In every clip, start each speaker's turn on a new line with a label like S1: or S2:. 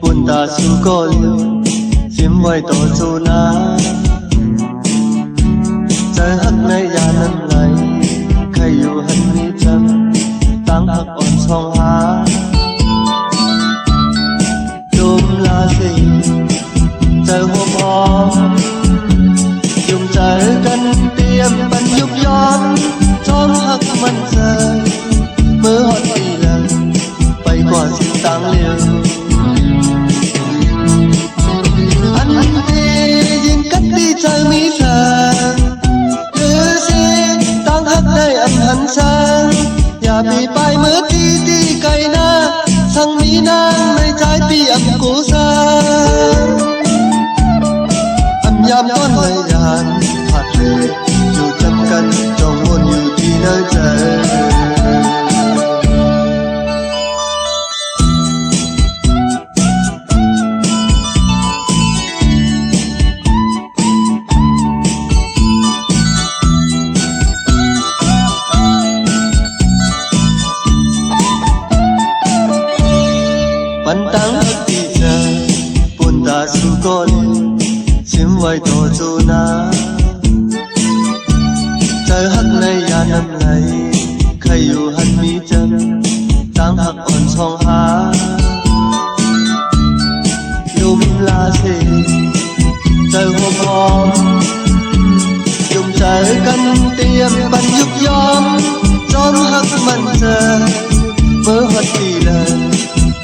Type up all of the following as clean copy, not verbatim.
S1: buồn ta xin có liều xiêm ngoài tổ dù ná trời hắc nay già năm lại khai yêu hân mi chân tăng hắc on song há đốm là gì trời hôm hôm dùng trời cân tiêm bắn dục gió trong hắc mân giờ mơ hót đi lần bay qua xin tăng liều anh thì nhìn cách đi trời mỹ giờ đưa xe tăng hắc đây âm hẳn sangอย่าbị bay mơ tí tí cây na sang mỹ nangในtrái tim âm cố xa âm nhám con hơi nhàn hạt lệ dù trăm cân trong muôn nhiều tí nơi trời bắn tăng đi giờ buồn ta su con xiêm vai to dù na trời hắc nay ya năm lại khai yêu hân mi chân tăng hắc on song há lùm la gì trời hôm hôm dùng trời cân tiêm bắn giúp gió trong hắc mân giờ mơ hót đi lần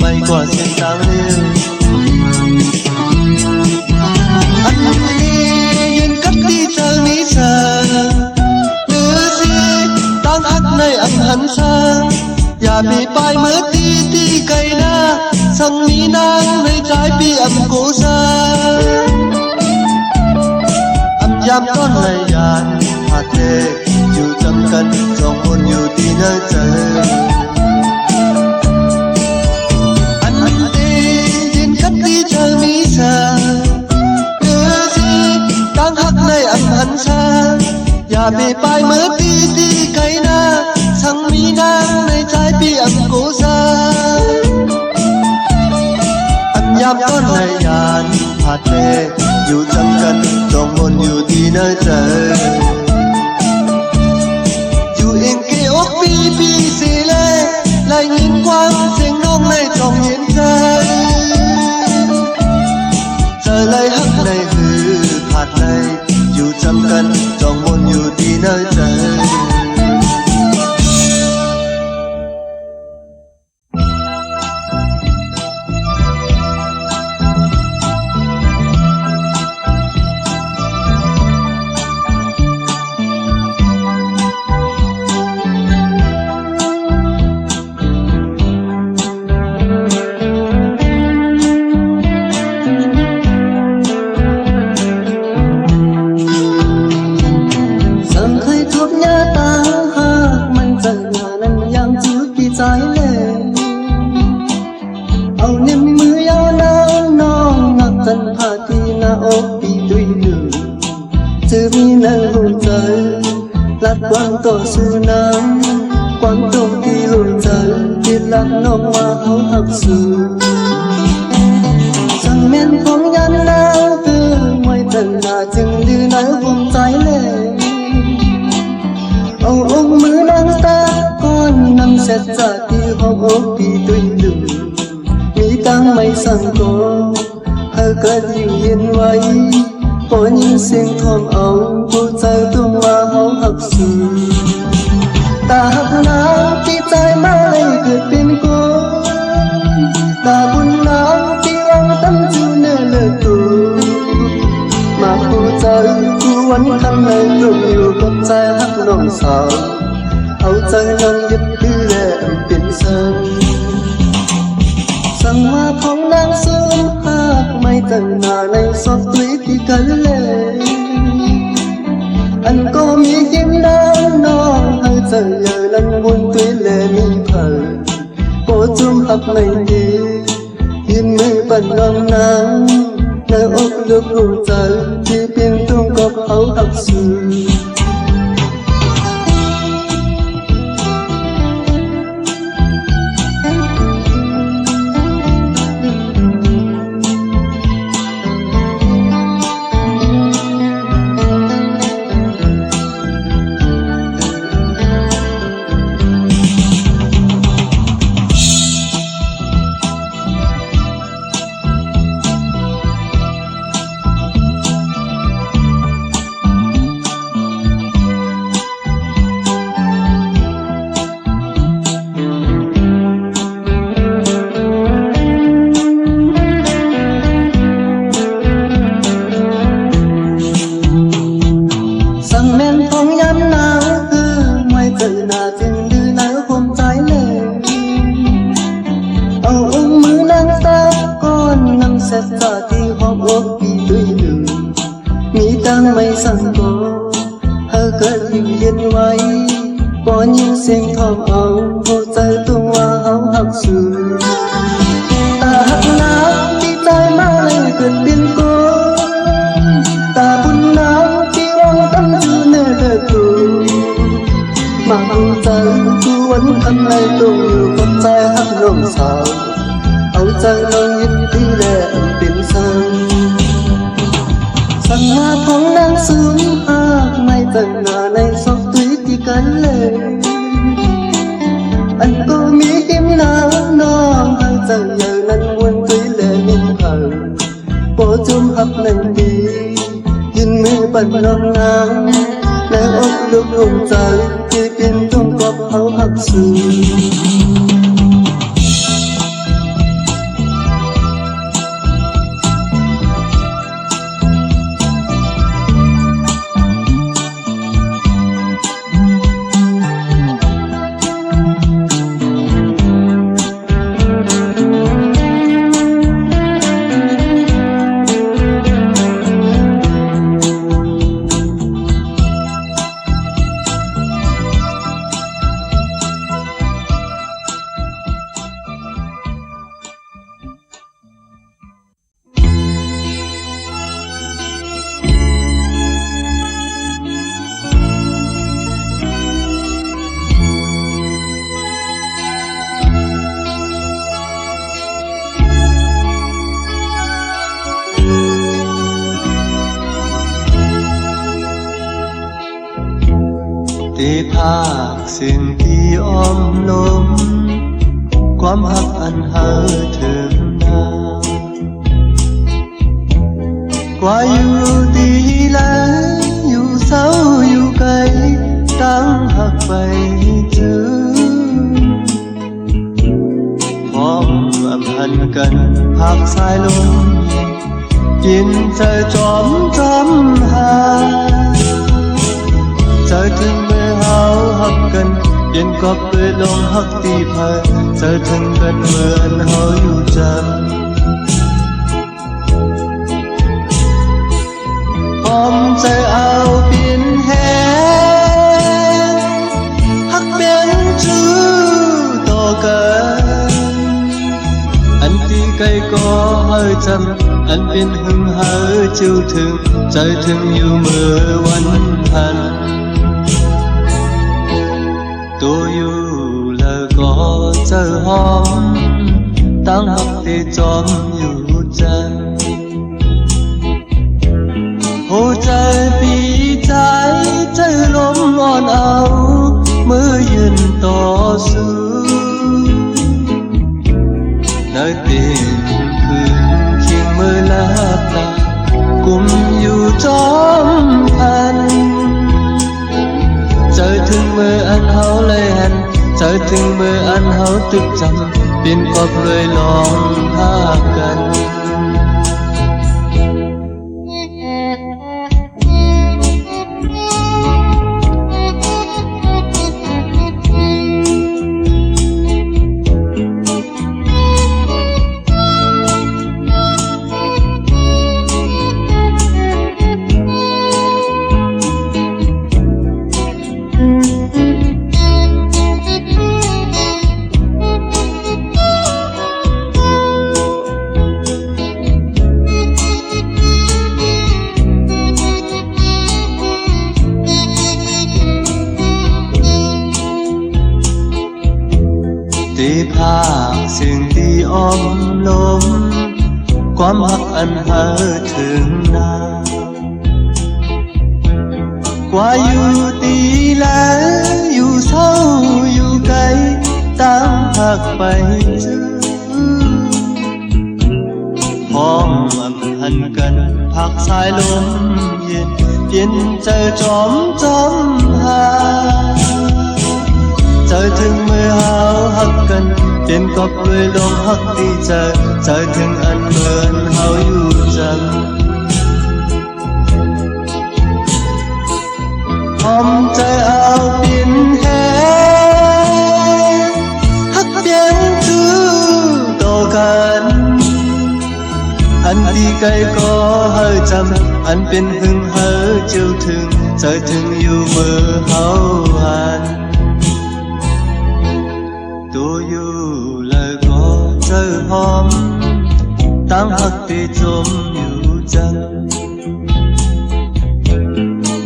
S1: bay qua xin tăng liêu anh đi nhìn cách đi trời mỹ giờ đưa gì tăng hắc này âm hẳn sangอย่าbị bay mơ tí tí cây na sang mỹ nangในtrái tim âm cố xa âm giam con này dàn hạt lệ dù trăm cân trong hôn nhiều tí nơi trời cách đi trời mỹ giờ đưa gì tăng hắc này âm hẳn sangอย่าbị bay mơ tí tí cây na sang mỹ nangในtrái tim âm cố xa âm nhám con này nhàn hạt lệ dù trăm cân trong muôn nhiều tí nơi trời dù yên kê ốc bi bi xì lê lại nhìn quang riêng nông này trong hiện trời trời lấy hắc này hư hạt này dù trăm cân trong muôn nhiều tí nơi trời quang tổ sư nam quang tổ kỳ hồn trời tiên lạc nông hoa hấu học sư rằng men phong nhân lao từ ngoài thần là chừng như nói vùng trái lệ ông mưa đang ta con năm xét ra thì hông ốp thì tôi đừng mỹ tăng mây sang cô hơi cả dịu hiền vây có những tiếng thong ấu cô trời tung hoa hấu học sư ta hắc nào khi trái má lấy được bên cô ta buồn não khi ông tâm chú nơi lời tù mà cô trời cô vẫn khăn lời tụng nhiều con trai hắc lòng sợ ấu trời non giúp tư lệ biển sơn sang hoa phong đang sớm hát mây tầng hà này xót túy thì cấn lệ anh có mi kiếm đang non hơi giờ giờ lần buồn túy lệ mi thở cô chung hấp mình đi hiên mê bận lòng nắng nơi ốc nước hồ trời thì biên tung cốc hấu học sư ย็นไว้บ่ยินเสียงทองเอาหัวใจตัวว่าเฮาหักสูตาหักน้ำที่ใจมาเลยเกิดเป็นโกตาบุญน้ำที่ร้องตั้งชื่อเนื้อเธอกูมาหัวใจกูวันทำไรต้องอยู่กับใจหักน้องสาวเอาใจน้องยึดที่แลเป็นสังสัญญาของนางสูญหากไม่เจอหน้าในซอกตุยที่กันเลยอันก็มีอิ่มน้ำน้องให้เจออย่างนั้นวนตุยแลนิ่งหังโปจุ่มหักหนึ่งปียืนมือปั่นน้องนางแล้วอกลุกอุ่นใจที่เป็นต้องกอบเขาหักสูที่ภาคสิ่งที่อ้อมลมความหักอันหาถึงนากว่าอยู่ดีแล้วอยู่เศร้าอยู่ไกลตั้งหักไปเจอพร้อมอำพันกันหักสายลมกินใจจอมจำหาใจถึงเฮาหักกันเปลี่ยนกอบด้วยลมหักตีพายใจถึงกันเหมือนเฮาอยู่จำพร้อมใจเอาเปลี่ยนแหงหักเปลี่ยนชื่อต่อกันอันที่ไกลก็เฮาจำอันเป็นหึงเฮาจิ้วถึงใจถึงอยู่เมื่อวันพันตัวอยู่แล้วก็เจอหอมตั้งหักที่จอมอยู่จันหัวใจปีใจใจลมอ่อนเอามือยืนต่อสู้ในเตียงคืนเคียงมือลับตากุมอยู่จอมพันใจถึงมืออันเฮาเลยหันใจถึงมืออันเฮาตึกจำเป็นกอบเลยลองหากันที่ภาคสิ่งที่อ้อมลมความหักอันหาถึงนากว่าอยู่ดีแล้วอยู่เศร้าอยู่ไกลตามหักไปเจอพร้อมอำพันกันพักสายลมเย็นเปลี่ยนใจจอมจำหาใจถึงเมื่อเฮาหักกันเปลี่ยนกอบด้วยลมหักที่ใจใจถึงอันเหมือนเฮาอยู่จังพร้อมใจเอาเปลี่ยนแหงหักเปลี่ยนชื่อต่อกันอันที่ไกลก็เฮาจำอันเป็นหึงเฮาเจียวถึงใจ trời thường yêu mơ hão hàn tôi yêu lời có trời hôm tăng hắc tê chôm yêu chân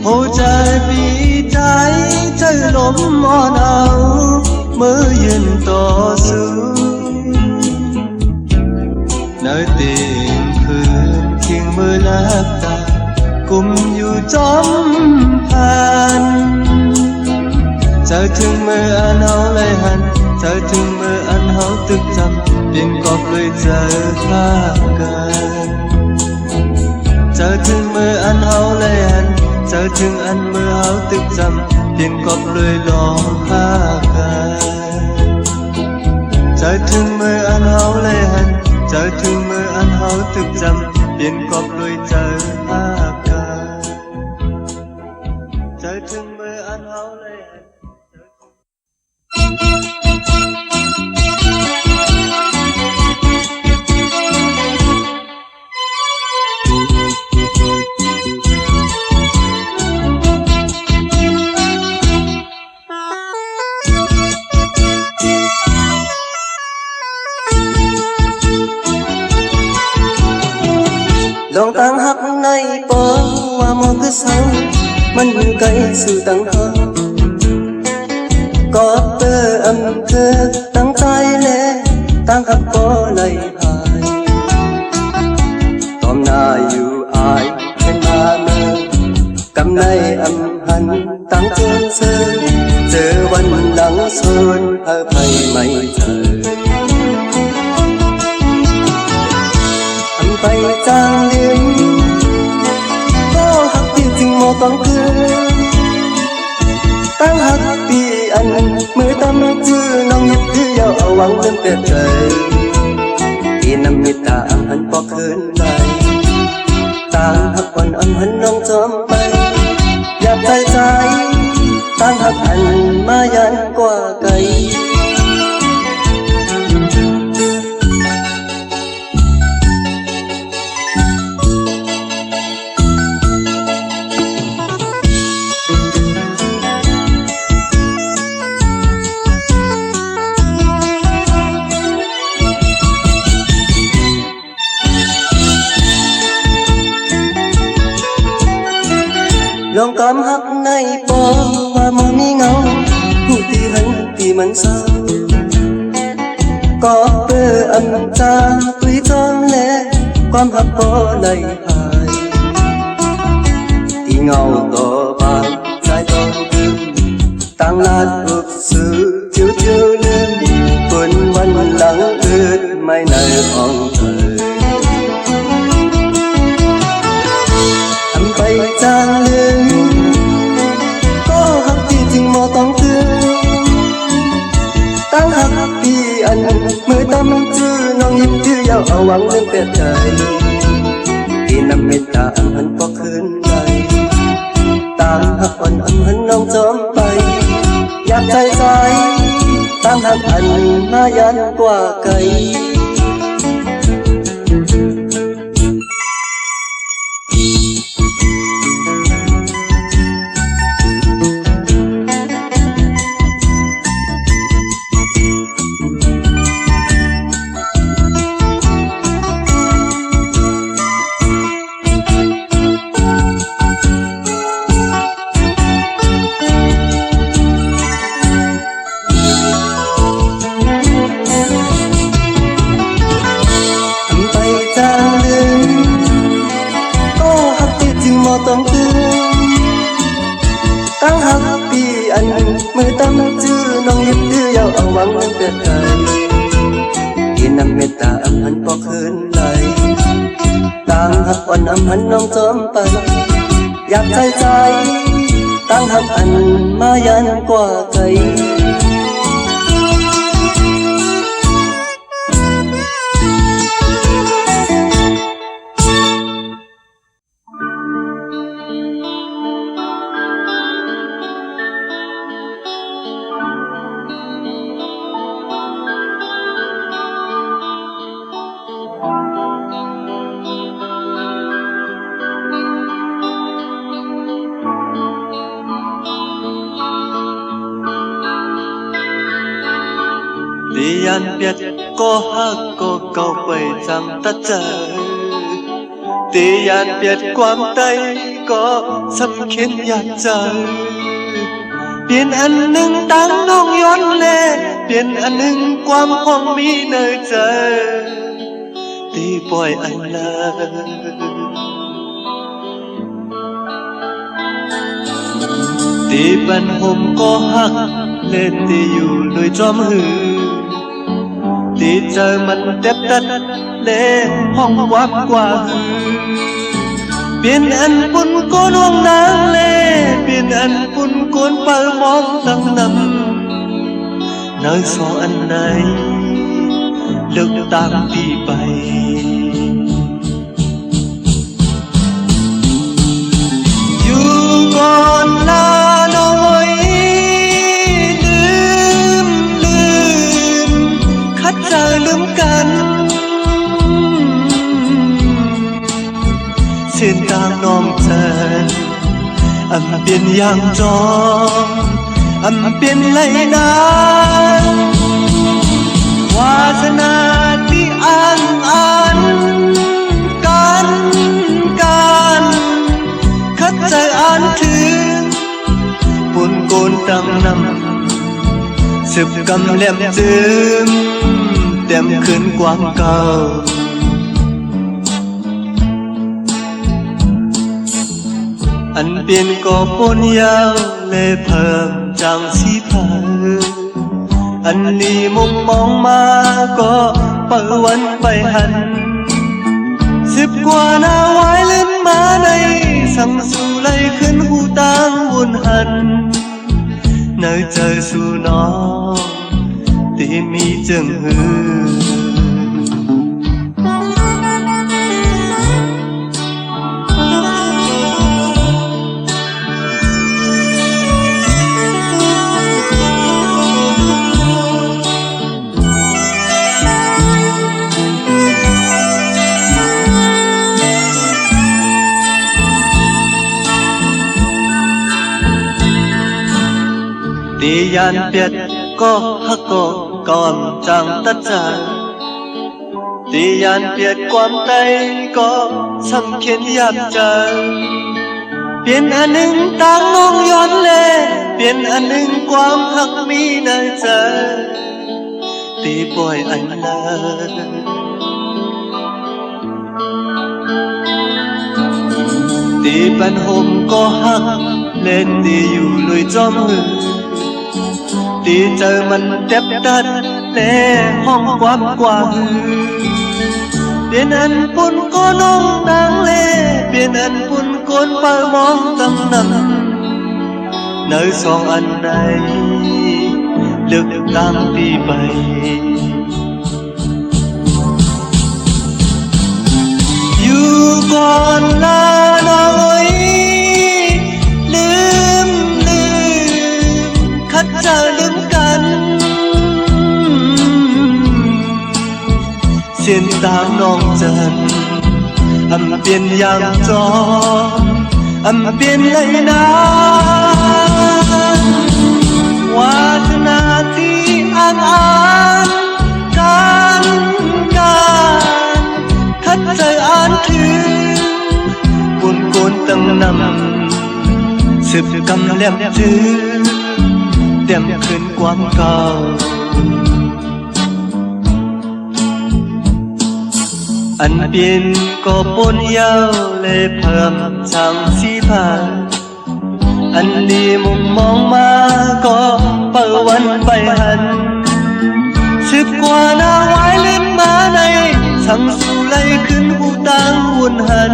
S1: hồ trời vì trái trời lốm mòn áo mơ yên to xứ nơi tình khơi thiên mưa lấp ta cùngอยู่จอมผ่านเธอถึงเมื่ออันเฮาเลยหันเธอถึงเมื่ออันเฮาตึกจำเปลี่ยนกอบเลยเจอข้ากันเธอถึงเมื่ออันเฮาเลยหันเธอถึงอันเมื่อเฮาตึกจำเปลี่ยนกอบเลยลองข้ากันเธอถึงเมื่ออันเฮาเลยหันเธอถึงเมื่ออันเฮาตึกจำเปลี่ยนกอบเลยเจอข้าเธอถึงเมื่ออันเฮาเลยลองตั้งหักในปอว่ามองคือเศร้ามันอยู่ไกลสู่ตั้งหักก็เปิดอำเภอตั้งใจแล้วตั้งหักปอในหายตอมหน้าอยู่อายเป็นมาเมื่อกำในอำหันตั้งจนเสือเจอวันหลังโซนอภัยไม่เจอไปจางลืมก็หักที่จริงโมต้องคืนตั้งหักปีอันมือตำจื้อน้องยิบที่ยาวเอาหวังเดินเปิดใจที่น้ำมิตาอันหันปอกคืนไปต่างหักอ่อนอันหันน้องจอมไปอยากใจใจตั้งหักอันมายันกว่าไกลลองกำหักในปอว่ามันมีเงาผู้ที่หันที่มันเศร้าก็เปิดอำจาตุยจอมแลความหักปอในหายที่เงาต่อไปใจต้องดึงตั้งลาดอุกสื่อจิวจิวลืมคนวันหลังอืดไม่ในห้องเธอไปจางลืมก็หักที่จริงโมต้องคืนตั้งหักพี่อันมือตำจื้อน้องยิ้มที่ยาวเอาหวังเรื่องเปลี่ยนใจที่นำเมตตาอันหันก็คืนใจตามหักอ่อนอันหันน้องจอมไปอยากใจใจตั้งหักอันมายันกว่าไกลต้องคืนตั้งหักปีอันมือตำจื้อน้องยิบที่ยาวเอาหวังเปลี่ยนใจที่นำเมตตาอำหันปอกคืนไหลตั้งหักอ่อนอำหันน้องจอมไปอยากใจใจตั้งหักอันมายันกว่าไกล
S2: เ
S1: Vì anh biết có hát có câu bày rằng ta chờ Vì anh biết quam tay có xâm khiến nhạt chờ Biển anh nâng tăng nông yón lệ Biển anh nâng quam hoang mi nơi chờ Tí bòi anh là Tí bên hôm có hát lên tí dù lùi tróm hư Tí trời mình tép tất lê hong quát qua hư Biển anh bún côn hoang nắng lê Biển anh bún côn bờ mong tăng nằm Nơi xó anh này lực tăng đi bay Dù còn là nỗi lưm khát trời lưm cắn Xin tang nong chân âm biên yang tròn âm biên lấy nắng hoa sana ti an can khát trời an thương buồn côn tăng năm sụp cầm lem dưng đem khuyên quang cầu Anh biên có bốn yao lê phờm chẳng xí phờ Anh đi mong mong mà có bờวันbay hẳn Xếp qua na ngoái lên má này Sang su lấy khấn hu tang buồn hẳn Nơi trời su nó tìm mi chừng hư Tí anh biết có hát có còn chẳng tất cả Tí anh biết quam tay có xâm khiến yap chân Biển anh ưng tăng nông yón lê Biển anh ưng quam hắc mi nơi chờ Tí bòi anh là Tí bên hôm có hát lên tí dù lùi tróm hư Tí trời mình tép tất lê hong quát qua hư Biển anh bún có nông đáng lê Biển anh bún côn bờ mong tâm nằm Nơi xóm anh này lực tăng đi bay Dù còn là nỗi khát trời lưỡng cắn Xin tang nong chân âm biên yang tròn âm biên lấy nắng hoa na ti an can khát trời an thương buồn côn tầng nằm sụp cầm lem thương đem khuyên quang cao Anh biên có bốn yao lê phờm chẳng xí phà Anh đi mong mong mà có bờวันbay hẳn Xếp qua na ngoái lên má này Sang su lấy khuyên hu tang buồn hẳn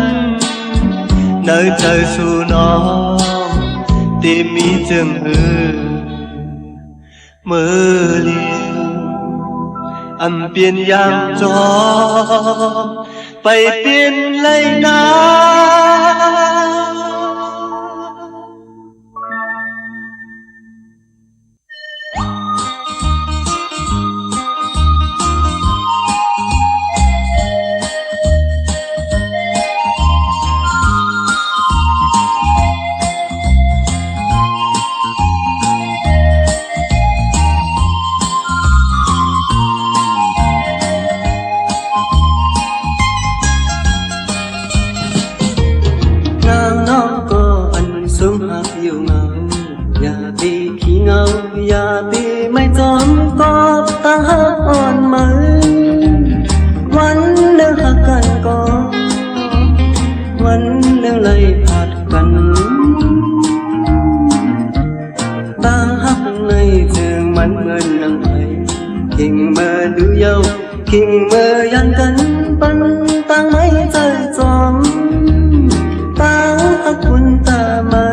S1: Nơi trời su nó tìm mi chừng hư mơ liều âm biên yang cho bay biên lấy nắng างหักอ่อนไหมวันหนึ่งหักกันก่อนวันหนึ่งเลยผัดกันต่างหักในtrườngมันเหมือนนางไอคิงเมื่อดูเยาคิงเมื่อยันกันปันต่างไม่ใจจอมต่างหักคุณตาไม่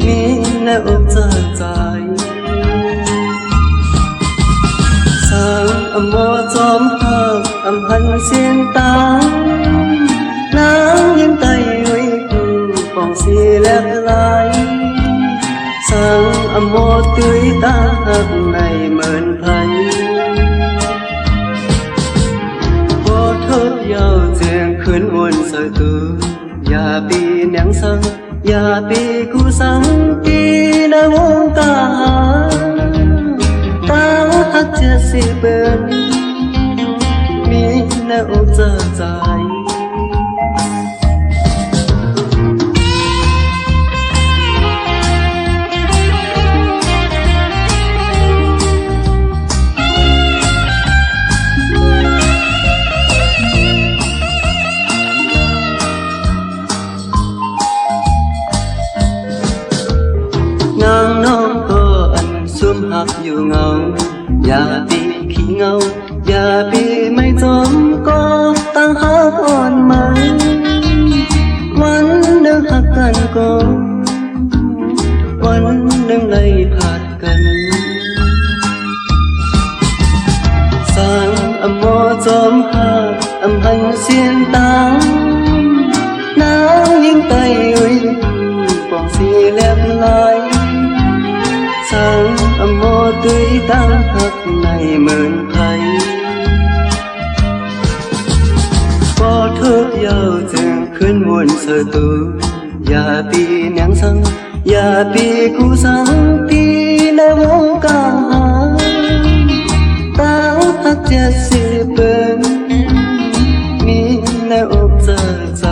S1: มีแนวอกเจอใจสางอโมจอมหักอำหันเสียงตางนางยิ้มไตวิปองสีแลบลายสางอโมตุ้ยตาหักในเหมือนไผพอเธอยาวเจียงคืนวนเสยตูอย่าปีเนียงสังอย่าปีกูสังปีในวงตาตาหักจะสิเปินมีแนวอกเจอใจนางน้องก็อันซุ่มหักอยู่เงาอย่าปีขี้เงาอย่าปีไม่จมก็ตั้งหักอ่อนไหมวันหนึ่งหักกันก็วันหนึ่งเลยผัดกันสางอโมจอมหักอำหันเสียนตางนางยิ่งไตวิปองสีแลบลายสางอโมตุ้ยตาหักในเหมือนไผพอเธอยาวจึงขึ้นวนเสยตูอย่าปีเนียงสังอย่าปีกูสังปีในวงกาหาตาหักจะสิเปินมีในอกเจอใจ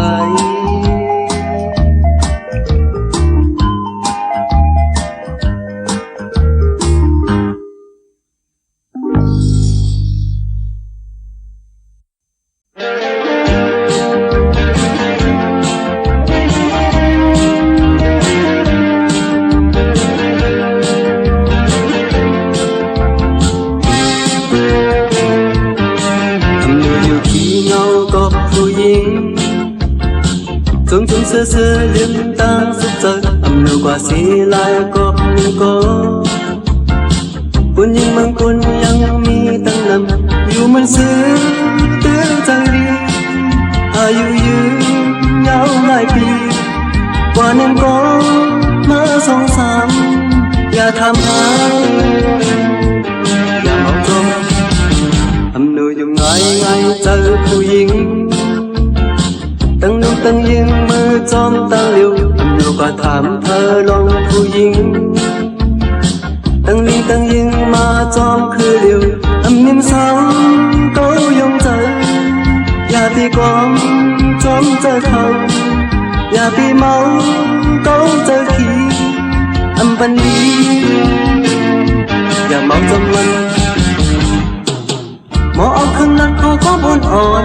S1: chung sơ sơ liếm tang giúp giờ âm lưu qua xí lại có nhưng có quân nhưng mang quân yang mi tăng nằm yêu mình xưa tương trang đi yêu nhau lại đi qua nên có mơ song samอย่าทำให้อย่ามองตรงâm lưuอยู่ง่ายเจอผู้หญิงตั้งนุ่งตั้งยิงมือจอมตั้งเลี้ยวเราก็ถามเธอลองผู้หญิงตั้งลิงตั้งยิงมาจอมคือเลี้ยวนิ่มสาวก็ยงใจอย่าปีกอมจอมเจอเขาอย่าปีเมาก็เจอขี้บันดีอย่าเมาจำมันหมอเอาข้างหลังเขาก็บนอ่อน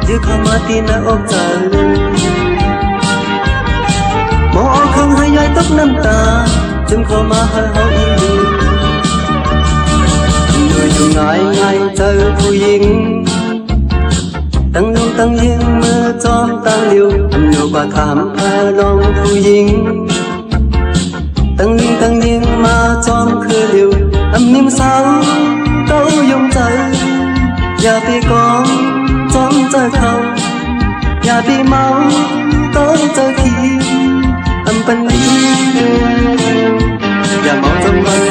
S1: ยื้อเข้ามาตีหน้าอกใจหมอเอาข้างให้ยายตกน้ำตาจึงเข้ามาหาเฮาอีกเหนื่อยอยู่ง่ายเจอผู้หญิงตั้งนุ่งตั้งยิงมือจอมตั้งเลี้ยวอยู่ก็ถามพาลองผู้หญิงตั้งลิงตั้งยิงมาจอมคือเลี้ยวนิ่มสาวก็ยงใจอย่าไปกองจอมเจอเขาอย่าไปเมาก็เจอขี้ปันนี้อย่าเมาจนมัน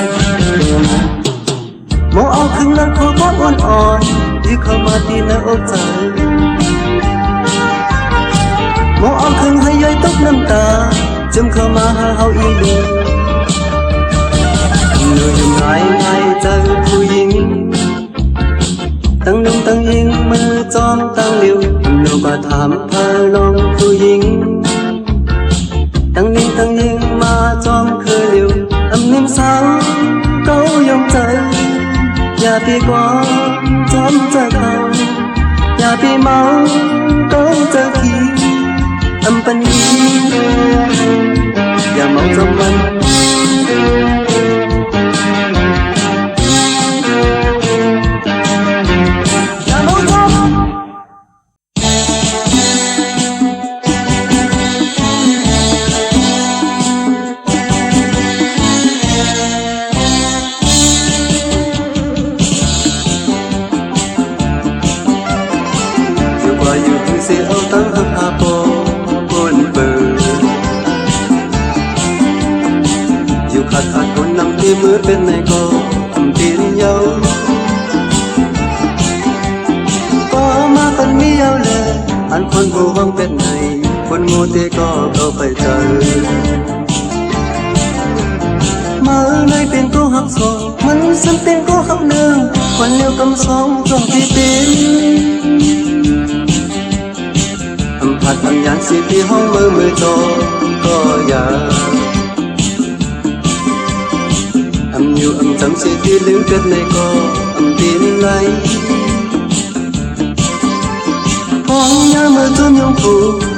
S1: หมอเอาขึ้นแล้วเขาก็อ่อนยื้อเข้ามาตีหน้าอกใจหมอเอาขึ้นให้ยายตกน้ำตาจึงเข้ามาหาเฮาอีกเหนื่อยอยู่ง่ายเจอผู้หญิงตั้งนุ่งตั้งยิงมือจอมตั้งเลี้ยวเราก็ถามพาลองผู้หญิงตั้งนิ่งตั้งยิงมาจอมคือเลี้ยวนิ่มสาวก็ยงใจ อย่าไปกว่าจำจะเขาอย่าไปเมาก้องจะขี้อำปันนี้อย่าเมาจำวันอย่าเมาจำอยู่ถึงเสียเอาตั้งหักอาโปบนเบอร์อยู่ขาดคนนำที่มือเป็นในก็ทำตีนเยาก็มาคนมีเยาเลยอันคนบูวังเป็นในคนโมเตก็เข้าไปเจอมาในเป็นกูหักสองมันสันเป็นกูหักหนึ่งคนเลี้ยวกำสองจงที่เป็นผัดอันยานสิที่ห้องมือโตก็อย่าอยู่จำสิที่ลืมเกิดในก็ตีนไหลห้องยามือจุนยงผู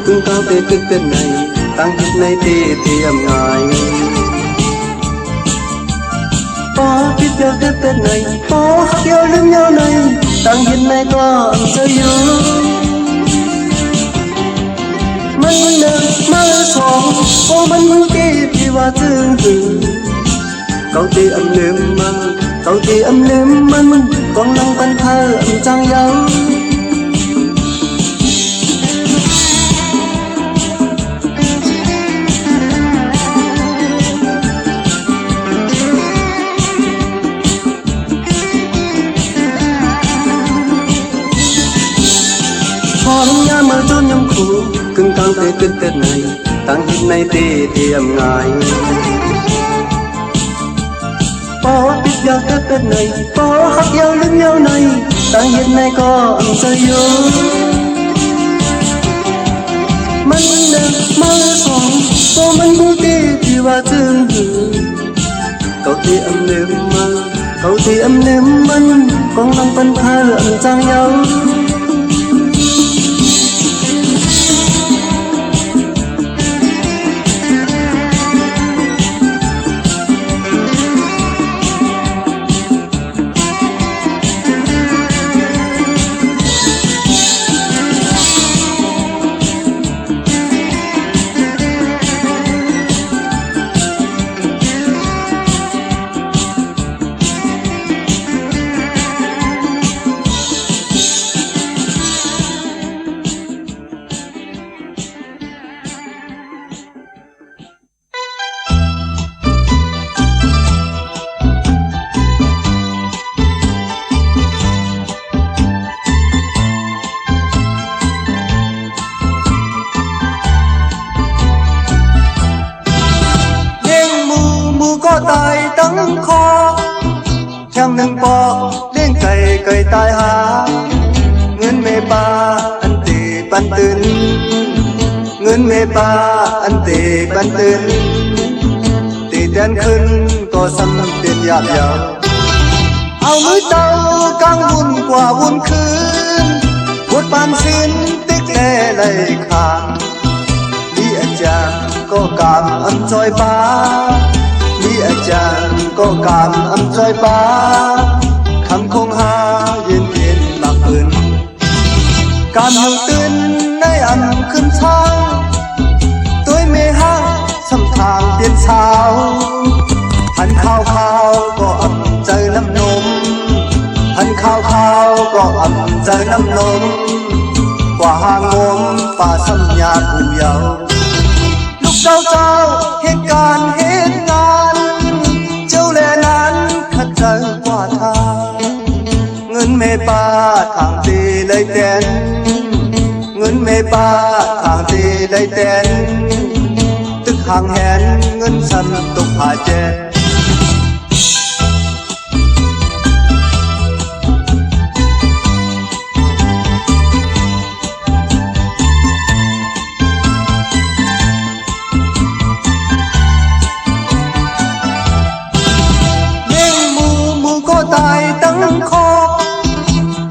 S1: ตึงตาเตะตึกเป็นในตั้งหิดในตีเทียมง่ายปอพิดเดียวเกิดเป็นในปอเกี่ยวลืมเยาในตั้งหิดในก็จะอยู่มันเดินมาสองโอ้มันมึงกี่ที่ว่าถึงเขาที่ลืมมันเขาที่ลืมมันกองลังปันเธอจังเยาพอลงยามาจนยำคู่กึ่งกลางเตะตึกเต็ดในตั้งหิดในตีเทียมง่ายปอปิดยาวเต็ดเป็นในปอหักยาวลืมยาวในตั้งหิดในก็จะอยู่มันเดินมาสองโอ้มันบุกีที่ว่าถึงเขาที่ลืมมันเขาที่ลืมมันกองลังปันพาเรื่องจังเยาตายตั้งคอแค่หนึ่งปอเลี้ยงไก่ตายหาเงินเมปาอันตีปันตื่นเงินเมปาอันตีปันตื่นตีเดินขึ้นก็สำเตียนหยาบยาวเอามือเต้ากลางวุ่นกว่าวุ่นคืนปวดปานสิ้นติ๊กแล่ไหลขาดดีอาจารย์ก็กามอันจอยบ้ามีอาจารย์ก็การจอยป้าคำคงหาเย็นมากขึ้นการอยู่ตื่นในขึ้นเช้าตัวไม่ห้างสำทางเปลี่ยนเช้าหันข้าวก็ใจน้ำนมหันข้าวก็ใจน้ำนมกว่าหางงป่าสัญญาผู้เยาว์ลูกเจ้าเหตุการณ์เหตุงานเจ้าแลนั้นขัดใจกว่าทางเงินเมปาทางตีเลยแตนเงินเมปาทางตีเลยแตนตึกห่างแหนเงินสันตกผ่าแจกตายตั้ง ตั้งคอ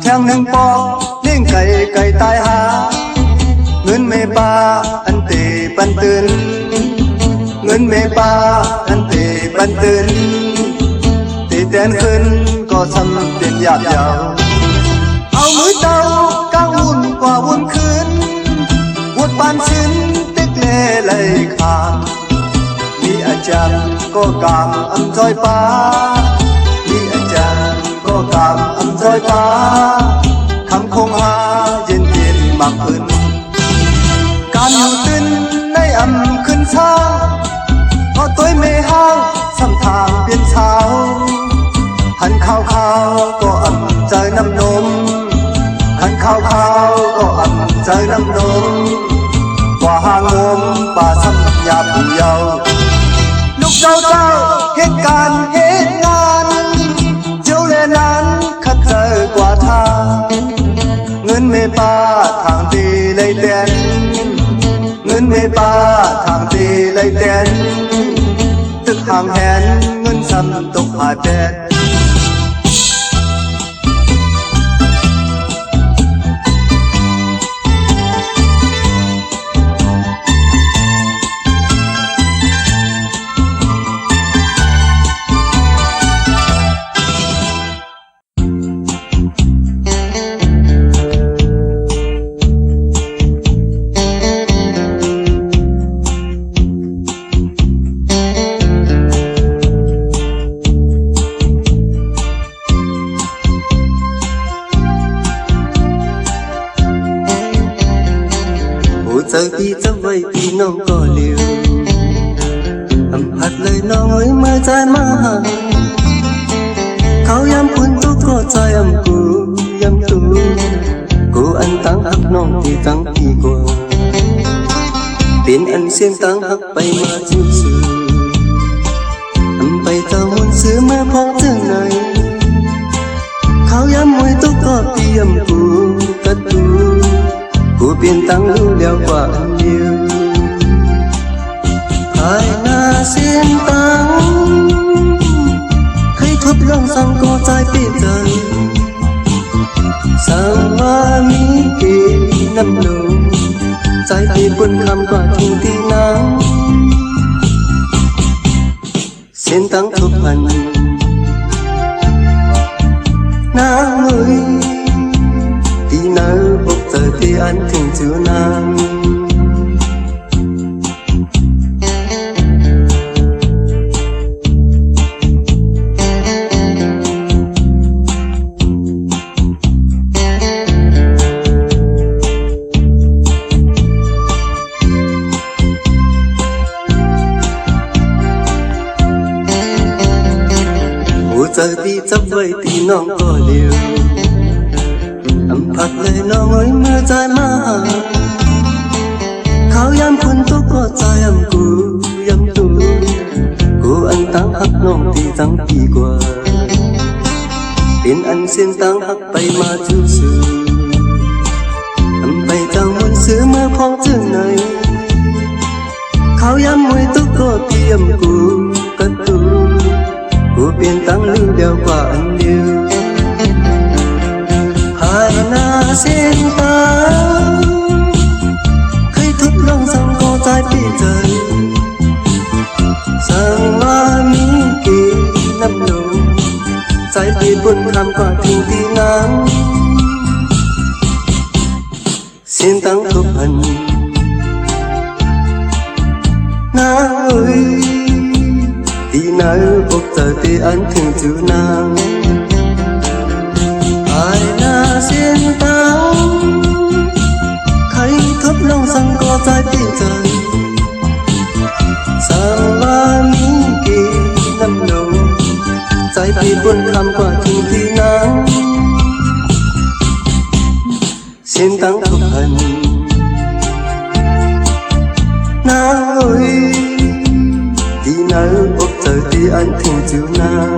S1: แทงหนึ่งปอกเลี้ยงไก่ไก่ตายหาเงินไม่ปาอันเตปันตื่นเงินไม่ปาอันเตปันตื่นตีแตนขึ้นก็ซ้ำเป็นหยาบยาวเอามือเต้าก้าววุ่นกว่าวุ่นคืนวุดปานชิ้นตึกเล่เลยขาดมีอาจารย์ก็กางอำจอยป้ามีอาจารย์ก็กางอำจอยป้าคำคงหาเย็นเย็นมากขึ้นการอยู่ตื่นในอำขึ้นเช้าพอตัวไม่ห้างสัมทางเปลี่ยนเช้าหันข้าวก็อำใจน้ำนมหันข้าวก็อำใจน้ำนมกว่าหางมป่าซ้ำยาผู้เยาลูกเจ้าเหตุการณ์เหตุงานเจ้าเลนั้นขัดเจอกว่าทางเงินไม่ป้าทางตีเลยเต้นเงินไม่ป้าทางตีเลยเต้นตึกห่างแหนเงินซ้ำตกหายแปดเจอพี่จะไว้พี่น้องก็เลี้ยวอำพัดเลยน้องเอ้ยเมื่อใจมาหาเขาย้ำคุณทุกก็ใจอำกูย้ำตูกูอันตั้งหักน้องที่ตั้งพี่กว่าเป็นอันเสียงตั้งหักไปมาจุดสื่ออำไปเจ้ามุนซื้อเมื่อพอเจอไหนเขาย้ำมวยทุกก็พี่ย้ำกูกระตูกูเปลี่ยนตั้งรู้แล้วกว่าอันเดียวภายหน้าเส้นตั้งให้ทบลองสั่งก็ใจเปลี่ยนใจสั่งว่ามีเกน้ำลงใจเปลี่ยนบนคำกว่าทิ้งที่น้ำเส้นตั้งทบพันน้ำเอ้ยที่ไหนพบเจอที่อันถึงจูนางหัวใจพี่จับไว้ที่น้องก็เลี้ยวอำพัดเลยน้องเอ้ยเมื่อใจมาหาเขาย้ำคุณทุกก็ใจย้ำกูย้ำตูกูอันตั้งหักน้องที่ตั้งพี่กว่าเป็นอันเสียงตั้งหักไปมาจุดสื่ออำไปจังมันซื้อเมื่อพองจึงไหนเขาย้ำมวยทุกก็พี่ย้ำกูกระตูกูเปลี่ยนตั้งลืมเดียวกว่าอันเดียวภายหน้าเส้นตาเคยทดลองสั่งก็ใจเปลี่ยนใจสั่งว่ามีเกน้ำลงใจเปลี่ยนบนคำกว่าทิ้งที่น้ำเส้นตั้งทบพันน้าเอ้ยที่ไหนพบเจอที่อันถึงจูนางภายหน้าเส้นตั้งใครทบลองสั่งก็ใจเปลี่ยนใจสั่งว่ามีเกน้ำลงใจเปลี่ยนบนคำกว่าทิ้งที่น้ำเส้นตั้งทบพันน้าเอ้ยที่ไหนพบเจอที่อันถึงจูนาง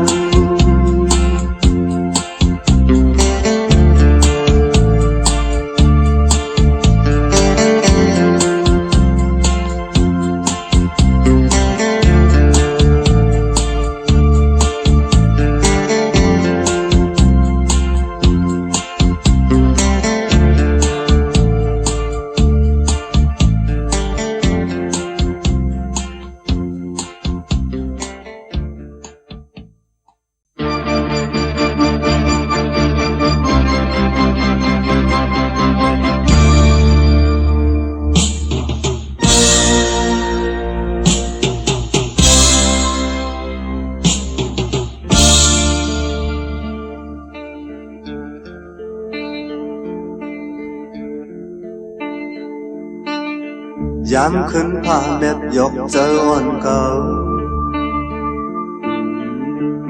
S1: ยามขึ้นผ้าแบบยกเจออ่อนเก่า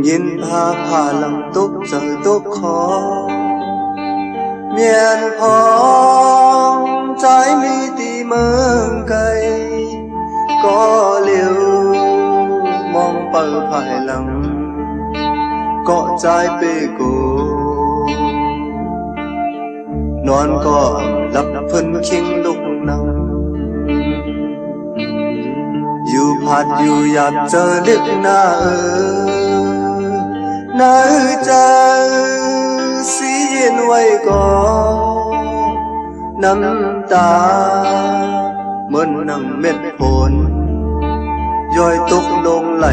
S1: ยินผ้าลำตุกเจอตุกคอเมียนพองใจมีตีเมืองไกลก็เลี้ยวมองเปิดภายหลังก็ใจเปกูนอนก็หลับเพิ่นคิงลุกนั่งอยู่พัดอยู่อยากเจอลึกหน้าหน้าใจสีเย็นไว้ก่อนน้ำตาเหมือนน้ำเม็ดฝนย้อยตกลงไหล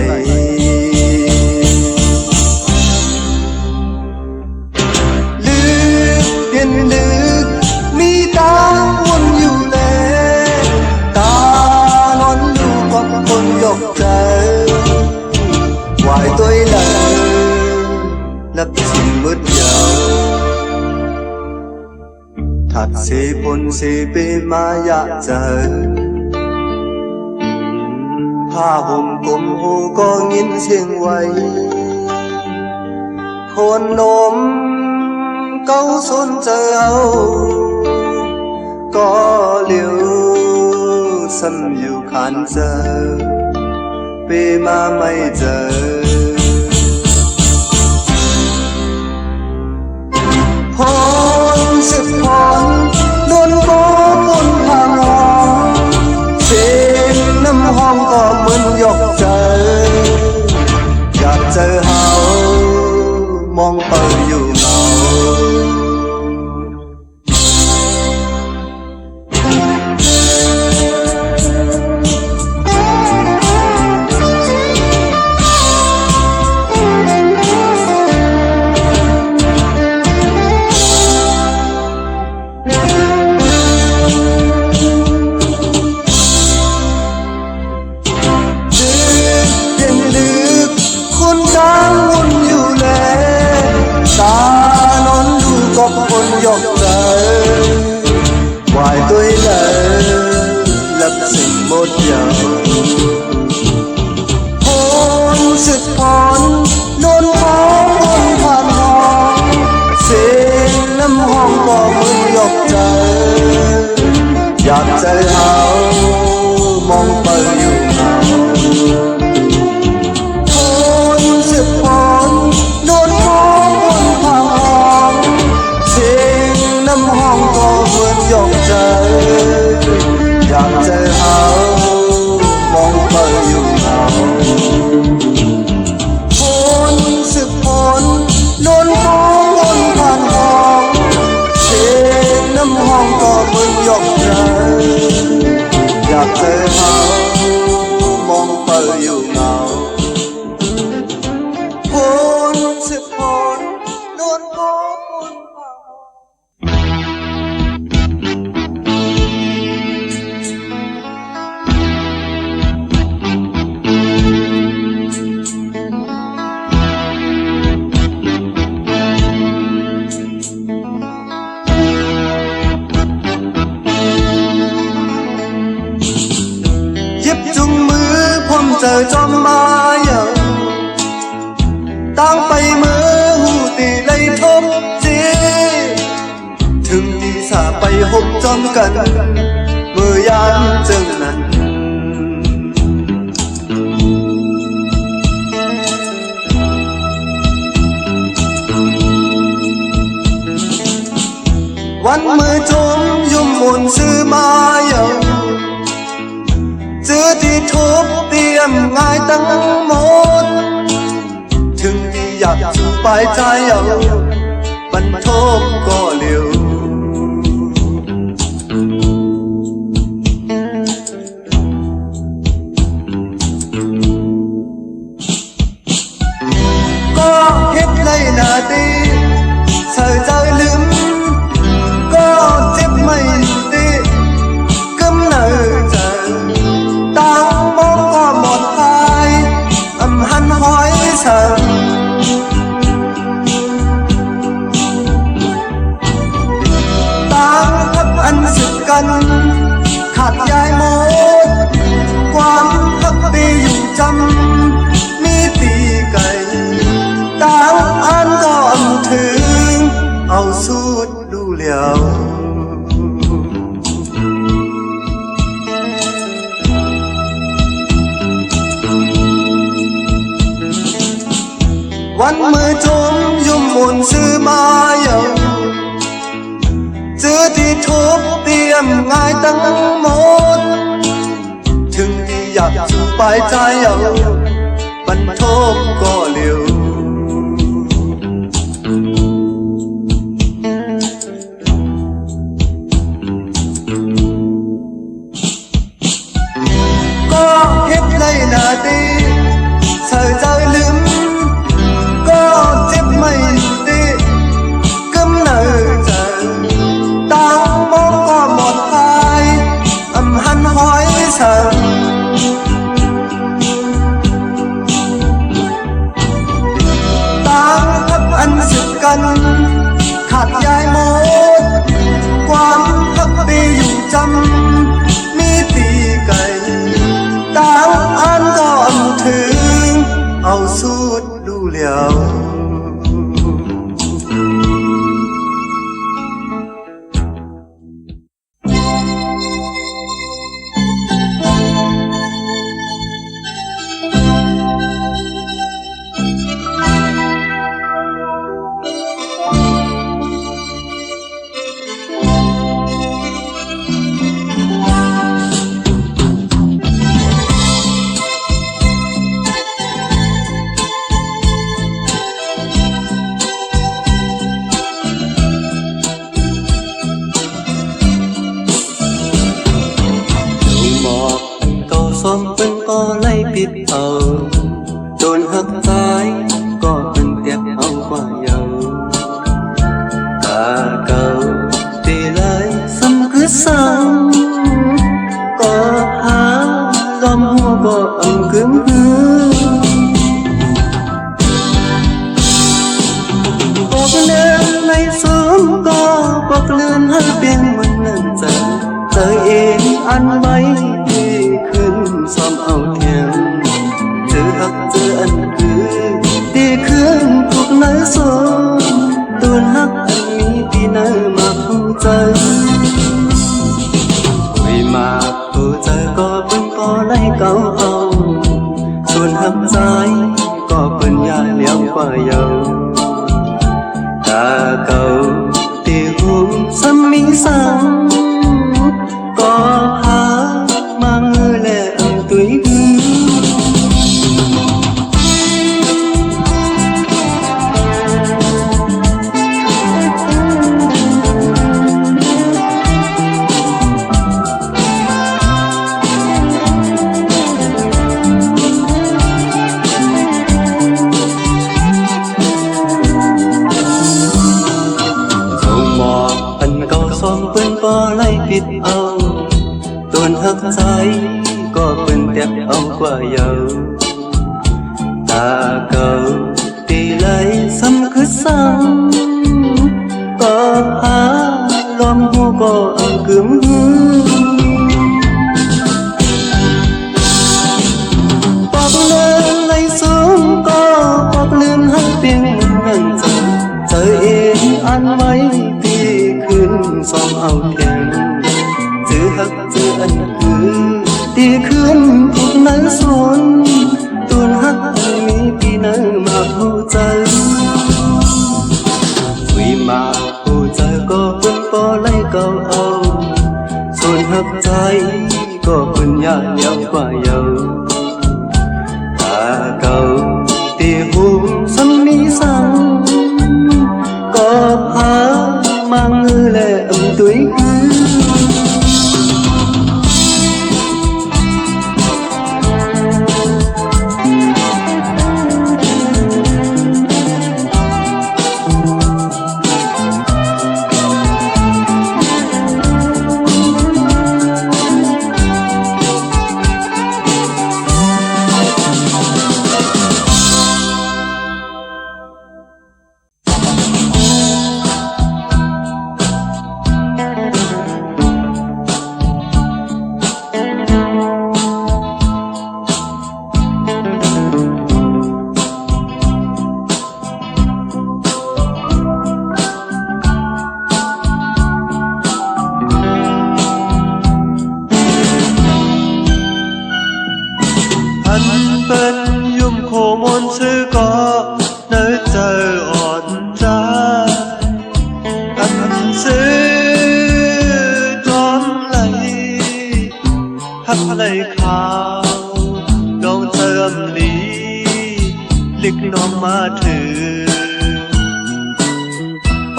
S1: ลึกเย็นลึกมีตาวนอยู่เลยตานอนอยู่กับคนยกใจวายตัวไหลนับสิ่งมืดยาวถัดเสพนเสเปมาอยากเจอผ้าห่มกลมหูก็ยินเสียงไว้คนนมเก้าสนเจอเอาก็เลี้ยวซ้ำอยู่ขันเจอเปมาไม่เจอพรสึกพรโดนโกนพางหองเสียงน้ำห้องก็เหมือนยกเจออยากเจอเฮามองเปิดอยู่เงาคนยกใจวายตัวเลยลับสิ่งหมดยาวพรสึกพรโดนพ้องคนผ่านห้องเสียงน้ำห้องก็มือยกใจอยากใจเอามองไปอยู่เงาพรสึกพรโดนพ้องคนผ่านห้องน้ำห้องก็เหมือนยกใจอยากเจอเขามองไปอยู่เงาฝนสึกฝนโดนฟ้องวนผ่านห้องเสียงน้ำห้องก็เหมือนยกใจอยากเจอเขามองไปอยู่เงาฝนสึกฝนโดนฟ้องวนผ่านเจอจอมมาอย่างตั้งไปมือหูตีเลยทบจีถึงตีสาไปหกจอมกันเมื่อยามจึงนั้นวันมือจมยุ่มมุนซื้อมาอย่างเจอที่ทุบเตรียมง่ายตั้งหมดถึงที่อยากจูไปใจเอาบรรทบก็เร็วก็เฮ็ดเลยนาดีเธอใจลืมก็เจ็บไม่ดีกำเนิดเจอตามองก็หมดไปหันหอยเธอ phải trái âu bắn thốt có liều có hết lấy là đi thời rơi lướm có tiếp mây đi cấm nở trời tao mong có một ai âm hắn hỏi sợ tao thấp ăn sự cân khát dài một quán thấp đi dù chăm mi tì cày tao ăn có âm thương ao suốt đu liều xóm bên có lấy biết ở đồn hấp trái có bên đẹp áo qua dầu cả cầu thì lại xăm cứ sang có há dòng hoa có ẩm cứng hương bọc lên nay sớm có bọc lên hai bên mình lần giờ yên ăn bay xóm áo thèm từ hấp từ ăn cứ đi khương thuộc nơi xóm tuôn hấp ăn mi đi nơi mà không chơi vì mà cô chơi có vẫn có lấy cao áo tuôn hấp dài có bên nhà leo qua dầu ta cầu thì hôm xăm mi sáng có há mang người lệ tuổi hương dòng mò ẩn cầu xóm bên có lấy biết âu tuôn hấp trái có bên đẹp ông qua dầu ta cầu thì lấy xăm cứ sang có há lom hoa có ẩm cướm hương bọc lên lấy xuống có bọc lên hai bên gần giờ yên ăn mấy thì khuyên xóm áo thèm giữ hấp giữ ăn cứ đi khuyên thuộc nơi xuống tuôn hắt ăn mi đi nơi mà hồ chơi vì mà hồ chơi có vẫn có lấy cầu âu xuân hấp trái có bên nhà leo qua dầu ta cầu thì hôm xăm mi sang có há mang người lệ ấm tuổi hương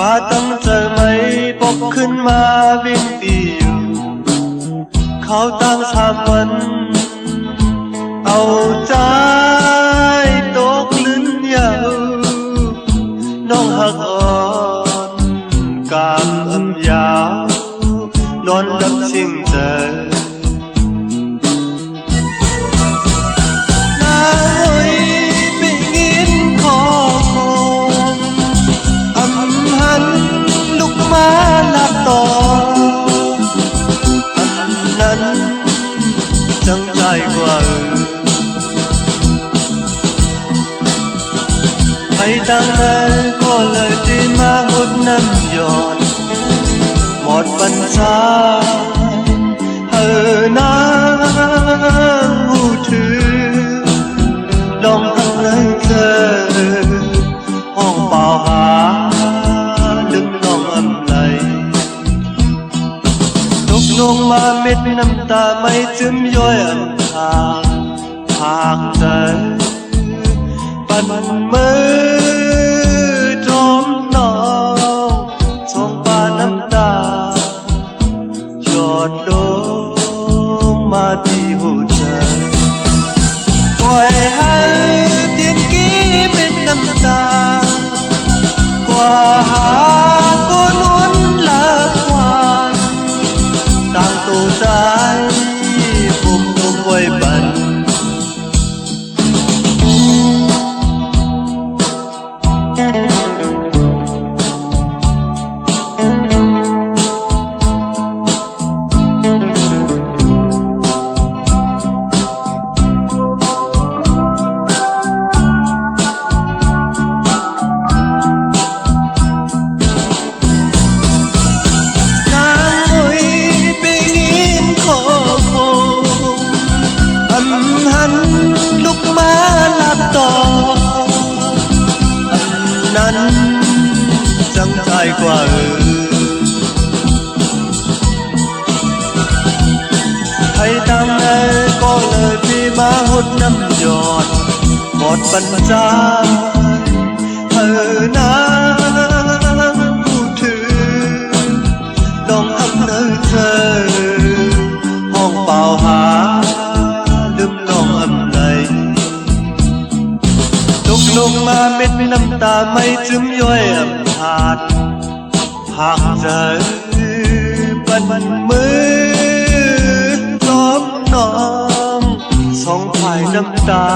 S1: ฟ้าตั้งใจไหมปกขึ้นมาวิ่งตีอยู่เขาตั้ง3 วันเอาใจตกลิ้นยาวน้องหักอ่อนกามอำยาวนอนดับชิงใจจังใจกว่าไปทางไหนก็เลยที่มาหุดน้ำหยดหมดปัญญาน้ำหูถือลองทางไหนเจอห้องเปล่าหาดึงน้องอำไหลตกลงมาเม็ดน้ำตาไม่ซึมย้อยอันทางภาคใจปั่นมือทอมน้องสองปาน้ำตาหยดลงมาที่หัวใจปล่อยให้เตียนกี้เป็นน้ำตากว่าหาก็ล้วนละควานต่างตัวใจผมต้องไว้บันลุกมาลับต่ออันนั้นจังใจกว่าใครตามไหนก็เลยพี่มาหดน้ำหยดหมดปัญญาน้ำผู้ถือลองอำเนยเธอห้องเปล่าหาลงมาเม็ดน้ำตาไม่ซึมย้อยอำพาดหักใจปั่นมือล้อมน้องสองภายน้ำตา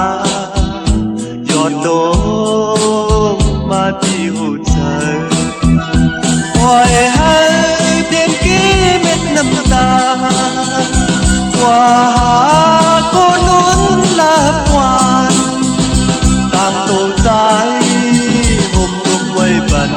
S1: หยดลงมาที่หัวใจปล่อยให้เพียงกี่เม็ดน้ำตากว่าก็ล้วนละควานต่างตัวใจผมต้องไว้บัน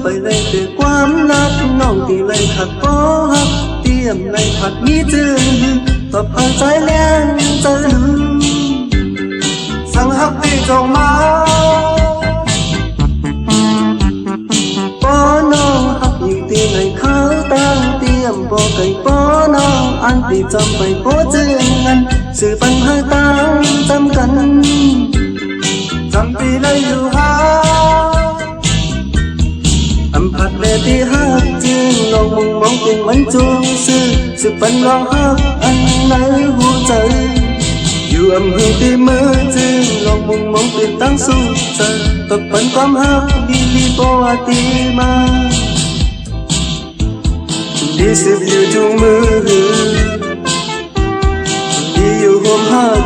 S1: ไปเลยด้วยความรักน้องที่เลยขัดป้อฮักเตรียมเลยผัดมีจืดตบเอาใจแน่นใจลืมสั่งฮักที่จงมาป้อน้องฮักอยู่ที่ไหนเขาตั้งเตรียมป้อไก่ป้อน้องอันที่จำไปป้อเจือนกันสื่อปัญหาตั้งจำกันจำที่เลยอยู่หาผัดเลที่หักจริงลองมุงมองเป็นมันจงซื่อสึกปันลองหักอันไหนหัวใจอยู่อำเภอที่มือจริงลองมุงมองเป็นตั้งสู้ใจตบปันความหักดีลีโปอาตีมาดีสิบอยู่จุงมือดีอยู่ห่วงหัก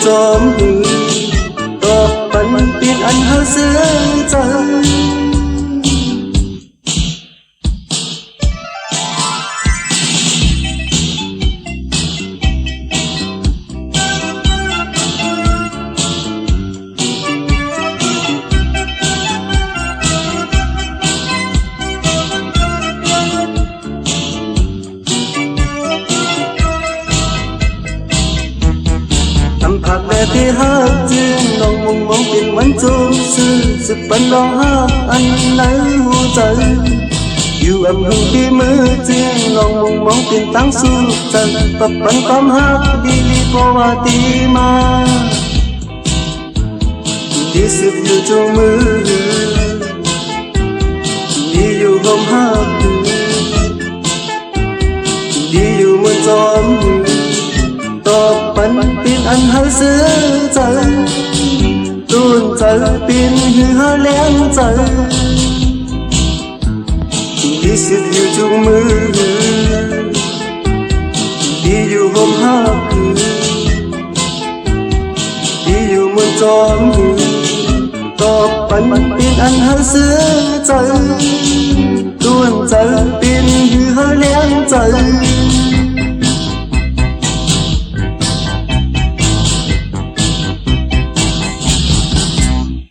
S1: จอมหือตอบปันเป็นอันเฮาเสียใจผักและที่หักจริงน้องมุงมองเป็นมันโจมซื่อสึกปันน้องหักอันไหนหัวใจอยู่อำหึงที่มือจริงน้องมุงมองเป็นตั้งสู้ใจปับปันความหักดีเพราะว่าตีมาที่สึกอยู่จงมือที่อยู่ห่มหักที่อยู่มือจอมตอบปันเป็นอันเฮาเสียใจตูนใจเป็นหือเฮาแรงใจที่สุดอยู่จุงมือที่อยู่ห่มหักที่อยู่มือจอมตอบปันเป็นอันเฮาเสียใจ